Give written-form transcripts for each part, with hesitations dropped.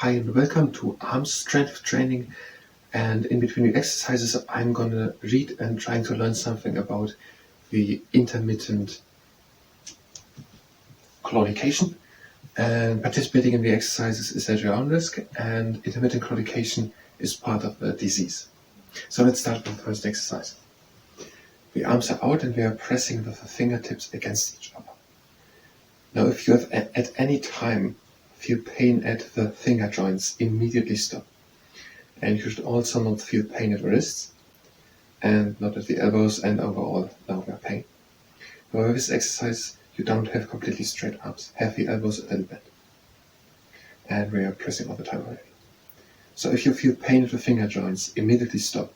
Hi and welcome to arm strength training, and in between the exercises I'm gonna read and trying to learn something about the intermittent claudication, and participating in the exercises is at your own risk, and intermittent claudication is part of the disease. So let's start with the first exercise. The arms are out and we are pressing with the fingertips against each other. Now if you have at any time feel pain at the finger joints, immediately stop. And you should also not feel pain at the wrists, and not at the elbows, and overall lower pain. However, this exercise, you don't have completely straight arms. Have the elbows a little bit. And we are pressing all the time already. So if you feel pain at the finger joints, immediately stop.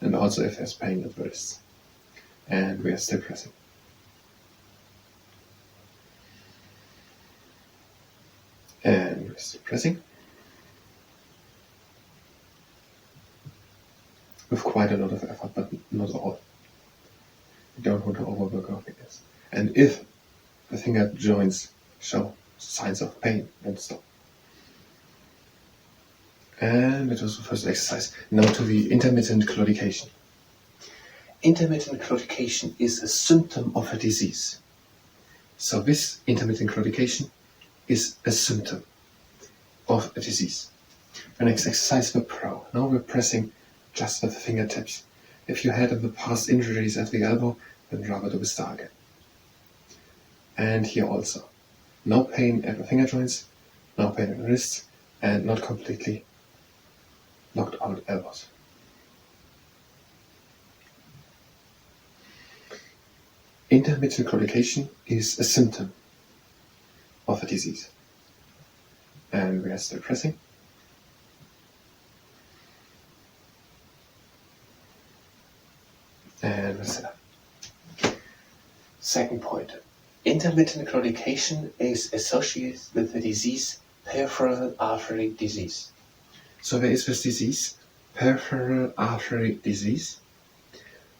And also if there's pain at the wrists. And we are still pressing. And we're still pressing. With quite a lot of effort, but not all. You don't want to overwork our fingers. And if the finger joints show signs of pain, then stop. And that was the first exercise. Now to the intermittent claudication. Intermittent claudication is a symptom of a disease. So this intermittent claudication is a symptom of a disease. The next exercise, the pro. Now we're pressing just with the fingertips. If you had in the past injuries at the elbow, then rather do the star again. And here also. No pain at the finger joints, no pain at the wrists, and not completely knocked out elbows. Intermittent claudication is a symptom of a disease. And we are still pressing. And we'll sit up. Second point. Intermittent claudication is associated with the disease Peripheral Artery disease. So there is this disease, Peripheral Artery disease,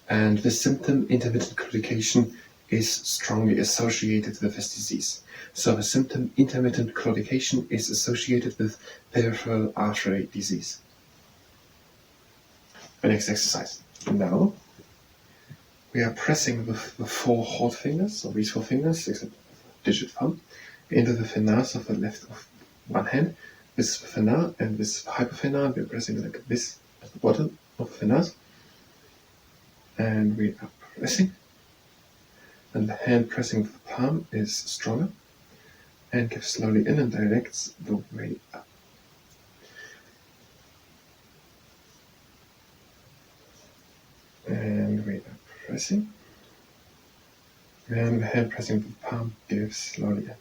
and the symptom intermittent claudication is strongly associated with this disease. So the symptom intermittent claudication is associated with Peripheral Artery disease. The next exercise. Now we are pressing with the four hot fingers, so these four fingers, except digit thumb, into the finars of the left of one hand. This is the finar, and this is the hypophinar. We are pressing like this at the bottom of the finars. And we are pressing. And the hand pressing with the palm is stronger and gives slowly in and directs the way up. And we are pressing. And the hand pressing with the palm gives slowly in.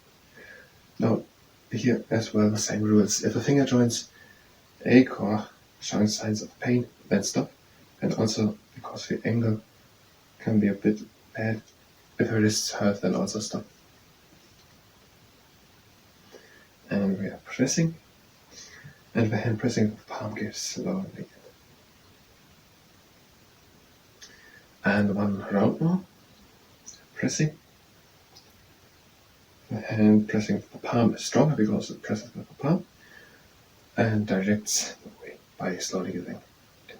Now, here as well the same rules. If the finger joints ache or showing signs of pain, then stop. And also, because the angle can be a bit bad, if the wrists hurt, then also stop. And we are pressing. And the hand pressing with the palm gives slowly in. And one round more. Pressing. The hand pressing with the palm is stronger because it presses with the palm and directs the way by slowly giving in.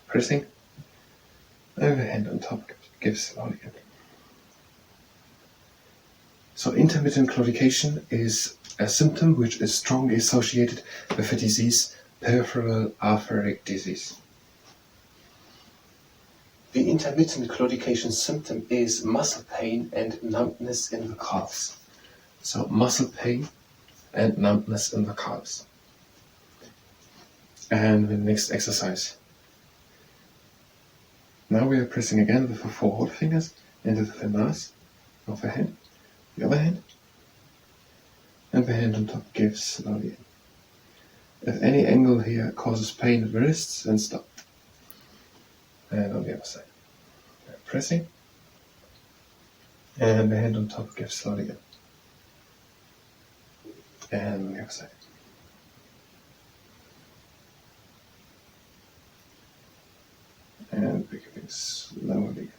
Pressing. And the hand on top gives slowly in. So intermittent claudication is a symptom which is strongly associated with the disease Peripheral Artery disease. The intermittent claudication symptom is muscle pain and numbness in the calves. So muscle pain and numbness in the calves. And the next exercise. Now we are pressing again with the four hot fingers into the finars of the hand, the other hand, and the hand on top gives slowly in. If any angle here causes pain at the wrists, then stop. And on the other side. We are pressing. And the hand on top gives slowly in. And on the other side. And we're giving slowly in.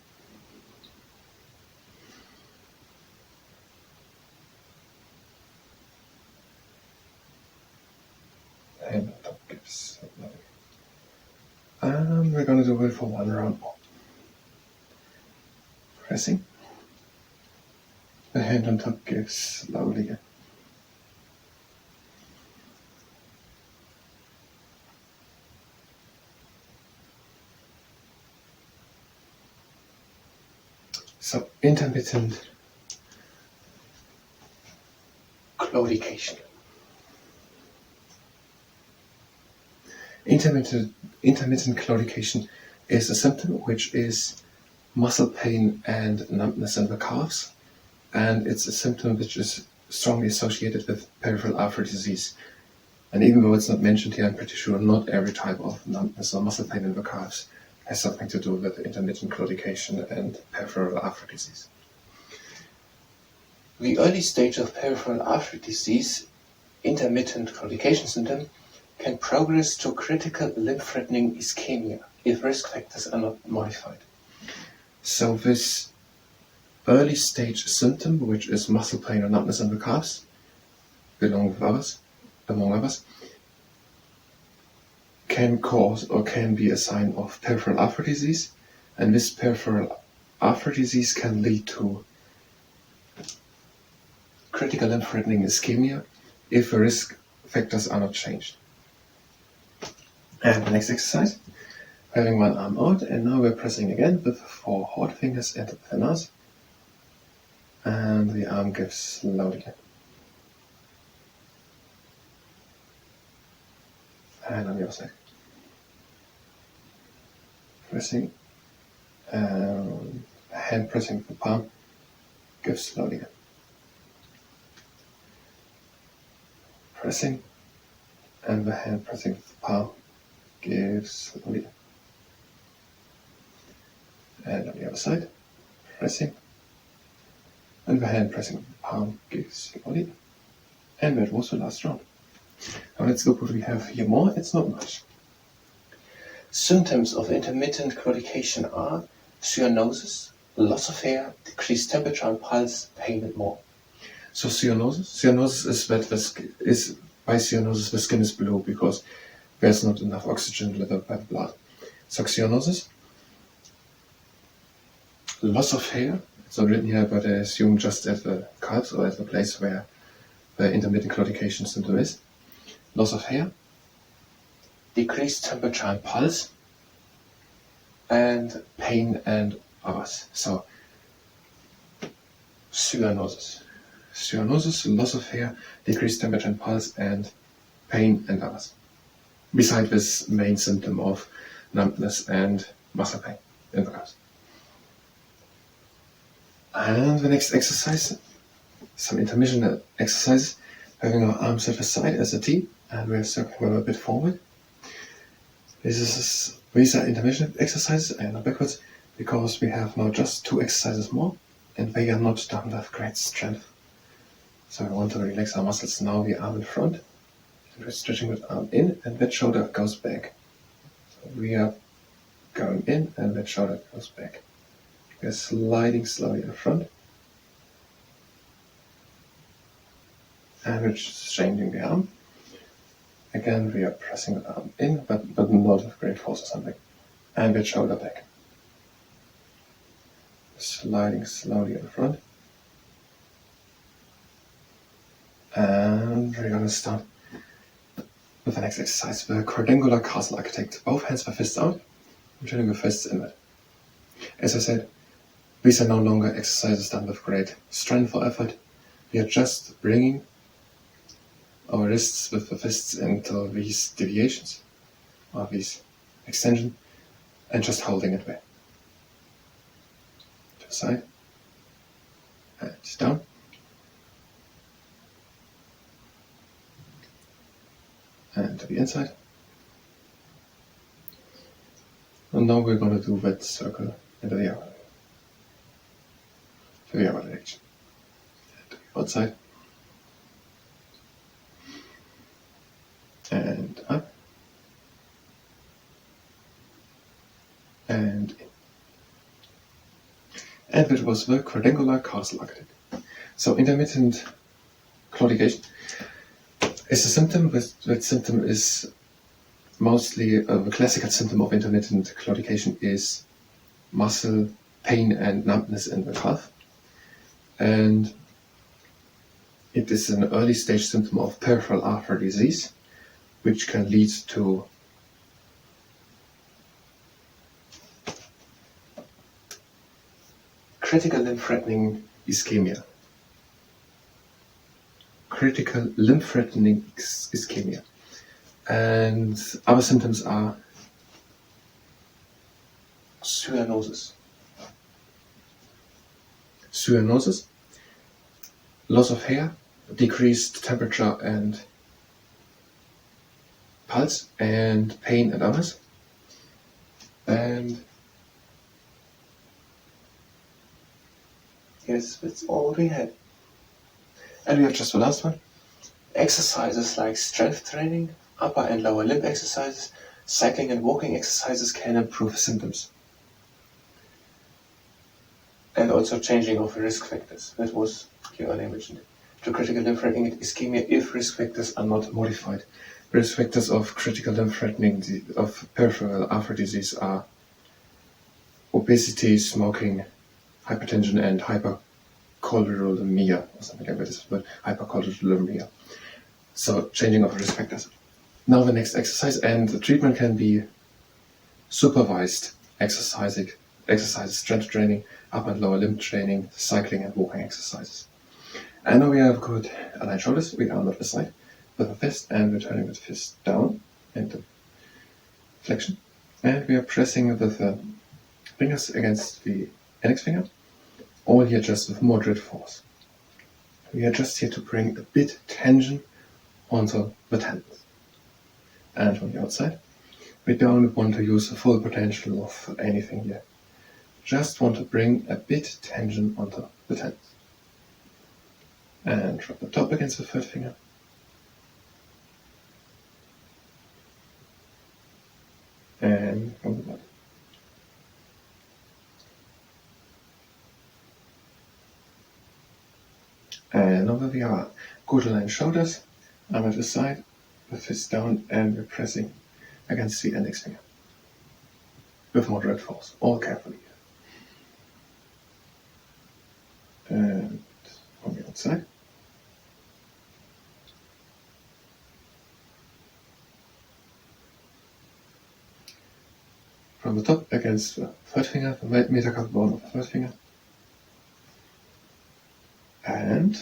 And we're going to do it for 1 round more. Pressing. The hand on top gives slowly again. So, intermittent claudication. Intermittent claudication is a symptom which is muscle pain and numbness in the calves, and it's a symptom which is strongly associated with peripheral artery disease. And even though it's not mentioned here, I'm pretty sure not every type of numbness or muscle pain in the calves has something to do with intermittent claudication and peripheral artery disease. The early stage of peripheral artery disease, intermittent claudication syndrome, can progress to critical limb-threatening ischemia if risk factors are not modified. So this early stage symptom, which is muscle pain or numbness in the calves, among others, can cause or can be a sign of peripheral artery disease, and this peripheral artery disease can lead to critical limb-threatening ischemia if the risk factors are not changed. And the next exercise, having one arm out, and now we're pressing again with 4 hot fingers into the nose, and the arm gives slowly again. And on the other side. Pressing, and hand pressing the palm, gives slowly again. Pressing, and the hand pressing the palm, gives slowly again. And on the other side, pressing, and the hand pressing the palm, gives slowly again. And that was the last round. Now let's look what we have here more. It's not much. Symptoms of intermittent claudication are cyanosis, loss of hair, decreased temperature and pulse, pain and more. So cyanosis is that by cyanosis the skin is blue because there's not enough oxygen delivered by the blood. So cyanosis, loss of hair, it's not written here, but I assume just at the calves or at the place where the intermittent claudication symptom is. Loss of hair, decreased temperature and pulse, and pain and others. So, cyanosis, loss of hair, decreased temperature and pulse, and pain and others. Besides this main symptom of numbness and muscle pain in the calves. And the next exercise, some intermittent exercises, having our arms at the side as a T, and we're circling them a bit forward. These are intermittent exercises and not backwards, because we have now just 2 exercises more, and they are not done with great strength. So we want to relax our muscles now, the arm in front, and we're stretching that arm in, and that shoulder goes back. So we are going in, and that shoulder goes back. We're sliding slowly in front, and we're changing the arm. Again, we are pressing the arm in, but not with great force or something. And with shoulder back. Sliding slowly in front. And we're going to start with the next exercise, the quadrangular castle architect. Both hands with fists out, and turning the fists inward. As I said, these are no longer exercises done with great strength or effort. We are just bringing our wrists with the fists into these deviations, or these extensions, and just holding it there. To the side, and down. And to the inside. And now we're going to do that circle into the other, to the other direction. And to the outside. And up, and in. And it was the quadrangular castle architect. So intermittent claudication is a symptom, but that symptom is mostly the classical symptom of intermittent claudication is muscle pain and numbness in the calf. And it is an early stage symptom of peripheral artery disease, which can lead to critical limb-threatening ischemia. Critical limb-threatening ischemia. And other symptoms are cyanosis. Cyanosis, loss of hair, decreased temperature and pulse, and pain and numbness. And yes, that's all we had. And we have just the last one. Exercises like strength training, upper and lower limb exercises, cycling and walking exercises can improve symptoms. And also changing of risk factors. That was you earlier mentioned. To critical limb-threatening ischemia if risk factors are not modified. Risk factors of critical limb-threatening of peripheral artery disease are obesity, smoking, hypertension, and hypercholesteremia, or something like that, but hypercholesteremia. So changing of risk factors. Now the next exercise, and the treatment can be supervised exercises, strength training, upper and lower limb training, cycling and walking exercises. And now we have good aligned shoulders. We are on the side with the fist, and we're turning the fist down into flexion. And we are pressing with the fingers against the index finger, all here just with moderate force. We are just here to bring a bit tension onto the tendons. And from the outside, we don't want to use the full potential of anything here. Just want to bring a bit tension onto the tendons. And drop the top against the third finger. And from the bottom. And over we are. Good aligned shoulders, arm at the side, the fist down, and we're pressing against the index finger. With moderate force, all carefully. And on the outside. From the top against the third finger, the metacarpal bone of the third finger. And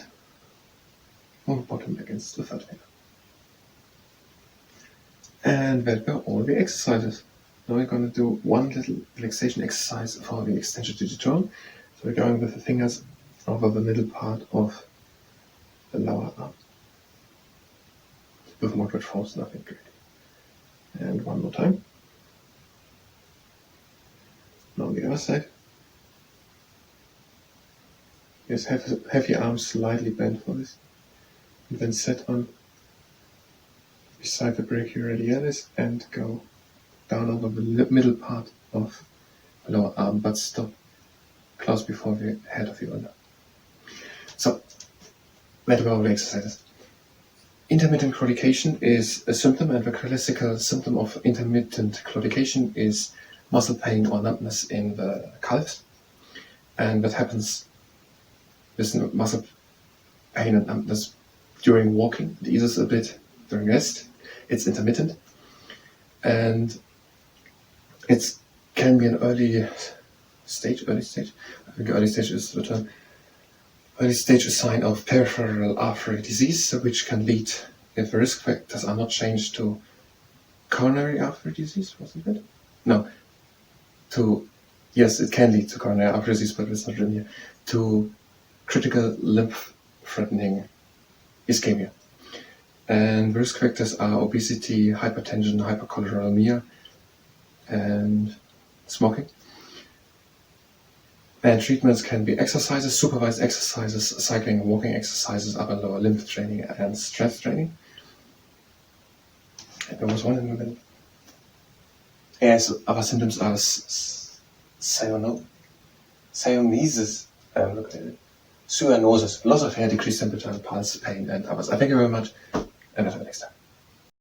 from the bottom against the third finger. And that were all the exercises. Now we're going to do one little relaxation exercise for the extension to the toe. So we're going with the fingers over the middle part of the lower arm. With moderate force, nothing great. And one more time. Now on the other side. Yes, have your arms slightly bent for this. And then set on beside the brachioradialis and go down over the middle part of the lower arm, but stop close before the head of the ulna. So, that were all the exercises. Intermittent claudication is a symptom, and the classical symptom of intermittent claudication is muscle pain or numbness in the calves. And that happens with muscle pain and numbness during walking. It eases a bit during rest. It's intermittent. And it can be an early stage. I think early stage is the term. Early stage is a sign of peripheral artery disease, which can lead, if the risk factors are not changed, to coronary artery disease, wasn't it? No. Yes, it can lead to coronary artery disease, but it's not written here. To critical limb-threatening ischemia. And the risk factors are obesity, hypertension, hypercholesteremia, and smoking. And treatments can be exercises, supervised exercises, cycling and walking exercises, upper and lower limb training, and strength training. And there was one in the middle. Yes, other symptoms are cyanosis, cyanosis, loss of hair, decreased temperature, pulse, pain, and others. I thank you very much, and until next time.